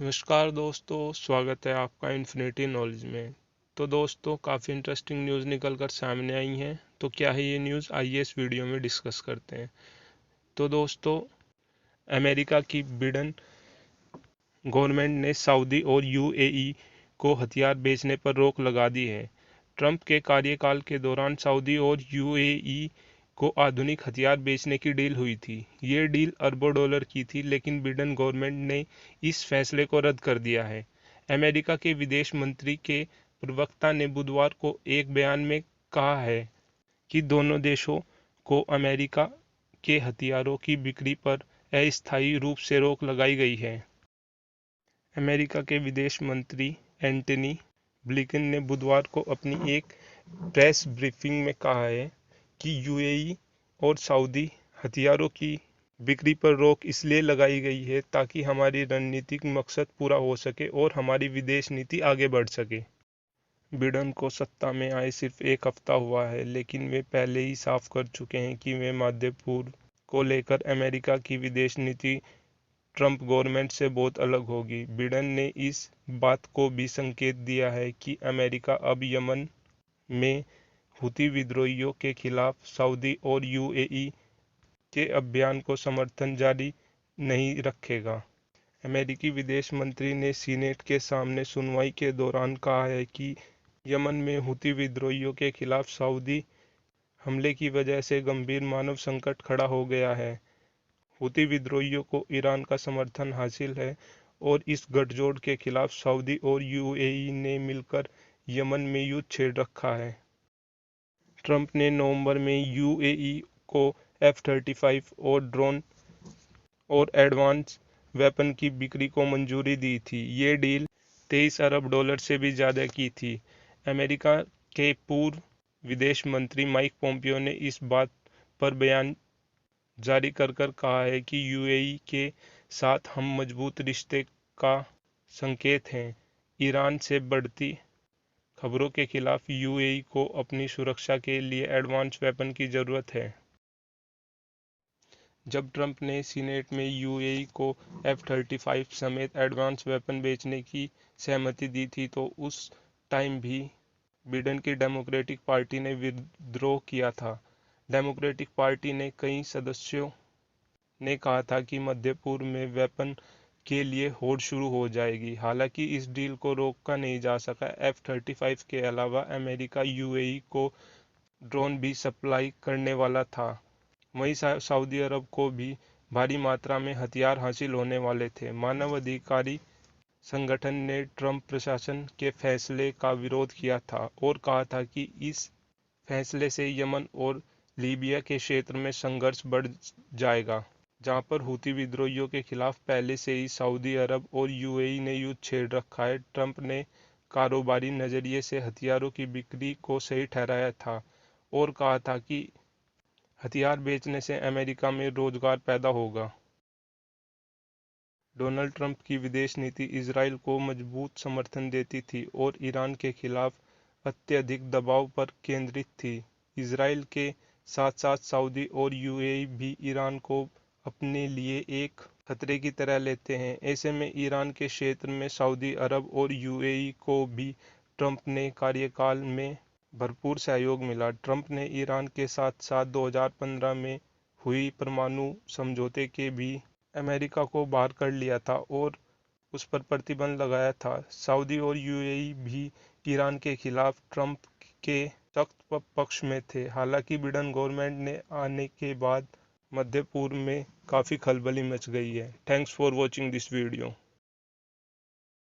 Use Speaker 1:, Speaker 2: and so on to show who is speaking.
Speaker 1: नमस्कार दोस्तों, स्वागत है आपका इन्फिनिटी नॉलेज में। तो दोस्तों, काफ़ी इंटरेस्टिंग न्यूज़ निकल कर सामने आई हैं। तो क्या है ये न्यूज़, आइए इस वीडियो में डिस्कस करते हैं। तो दोस्तों, अमेरिका की बिडेन गवर्नमेंट ने सऊदी और यूएई को हथियार बेचने पर रोक लगा दी है। ट्रंप के कार्यकाल के दौरान सऊदी और यूएई को आधुनिक हथियार बेचने की डील हुई थी। ये डील अरबों डॉलर की थी, लेकिन बिडेन गवर्नमेंट ने इस फैसले को रद्द कर दिया है। अमेरिका के विदेश मंत्री के प्रवक्ता ने बुधवार को एक बयान में कहा है कि दोनों देशों को अमेरिका के हथियारों की बिक्री पर अस्थायी रूप से रोक लगाई गई है। अमेरिका के विदेश मंत्री एंटनी ब्लिंकन ने बुधवार को अपनी एक प्रेस ब्रीफिंग में कहा है कि यूएई और सऊदी हथियारों की बिक्री पर रोक इसलिए लगाई गई है ताकि हमारी रणनीतिक मकसद पूरा हो सके और हमारी विदेश नीति आगे बढ़ सके। बिडेन को सत्ता में आए सिर्फ एक हफ्ता हुआ है, लेकिन वे पहले ही साफ कर चुके हैं कि वे मध्य पूर्व को लेकर अमेरिका की विदेश नीति ट्रंप गवर्नमेंट से बहुत अलग होगी। बिडेन ने इस बात को भी संकेत दिया है कि अमेरिका अब यमन में हुती विद्रोहियों के खिलाफ सऊदी और यूएई के अभियान को समर्थन जारी नहीं रखेगा। अमेरिकी विदेश मंत्री ने सीनेट के सामने सुनवाई के दौरान कहा है कि यमन में हुती विद्रोहियों के खिलाफ सऊदी हमले की वजह से गंभीर मानव संकट खड़ा हो गया है। हुती विद्रोहियों को ईरान का समर्थन हासिल है और इस गठजोड़ के खिलाफ सऊदी और यूएई ने मिलकर यमन में युद्ध छेड़ रखा है। ट्रंप ने नवंबर में यूएई को F-35 और ड्रोन और एडवांस वेपन की बिक्री को मंजूरी दी थी। ये डील 23 अरब डॉलर से भी ज़्यादा की थी। अमेरिका के पूर्व विदेश मंत्री माइक पोम्पियो ने इस बात पर बयान जारी कर कहा है कि यूएई के साथ हम मजबूत रिश्ते का संकेत हैं। ईरान से बढ़ती खबरों के खिलाफ यूएई को अपनी सुरक्षा के लिए एडवांस वेपन की ज़रूरत है। जब ट्रंप ने सीनेट में यूएई को F-35 समेत एडवांस वेपन बेचने की सहमति दी थी, तो उस टाइम भी बिडेन की डेमोक्रेटिक पार्टी ने विद्रोह किया था। डेमोक्रेटिक पार्टी ने कई सदस्यों ने कहा था कि मध्य पूर्व में वेपन के लिए होड़ शुरू हो जाएगी। हालांकि इस डील को रोका नहीं जा सका। F-35 के अलावा अमेरिका यूएई को ड्रोन भी सप्लाई करने वाला था। वहीं सऊदी अरब को भी भारी मात्रा में हथियार हासिल होने वाले थे। मानवाधिकारी संगठन ने ट्रंप प्रशासन के फैसले का विरोध किया था और कहा था कि इस फैसले से यमन और लीबिया के क्षेत्र में संघर्ष बढ़ जाएगा, जहां पर हुती विद्रोहियों के खिलाफ पहले से ही सऊदी अरब और यूएई ने युद्ध छेड़ रखा है। ट्रंप ने कारोबारी नज़रिए से हथियारों की बिक्री को सही ठहराया था और कहा था कि हथियार बेचने से अमेरिका में रोजगार पैदा होगा। डोनाल्ड ट्रंप की विदेश नीति इजराइल को मजबूत समर्थन देती थी और ईरान के खिलाफ अत्यधिक दबाव पर केंद्रित थी। इजराइल के साथ साथ सऊदी और यूएई भी ईरान को अपने लिए एक खतरे की तरह लेते हैं। ऐसे में ईरान के क्षेत्र में सऊदी अरब और यूएई को भी ट्रंप ने कार्यकाल में भरपूर सहयोग मिला। ट्रंप ने ईरान के साथ साथ 2015 में हुई परमाणु समझौते के भी अमेरिका को बाहर कर लिया था और उस पर प्रतिबंध लगाया था। सऊदी और यूएई भी ईरान के खिलाफ ट्रंप के सख्त पक्ष में थे। हालांकि बिडेन गवर्नमेंट ने आने के बाद मध्य पूर्व में काफ़ी खलबली मच गई है। Thanks for watching this video.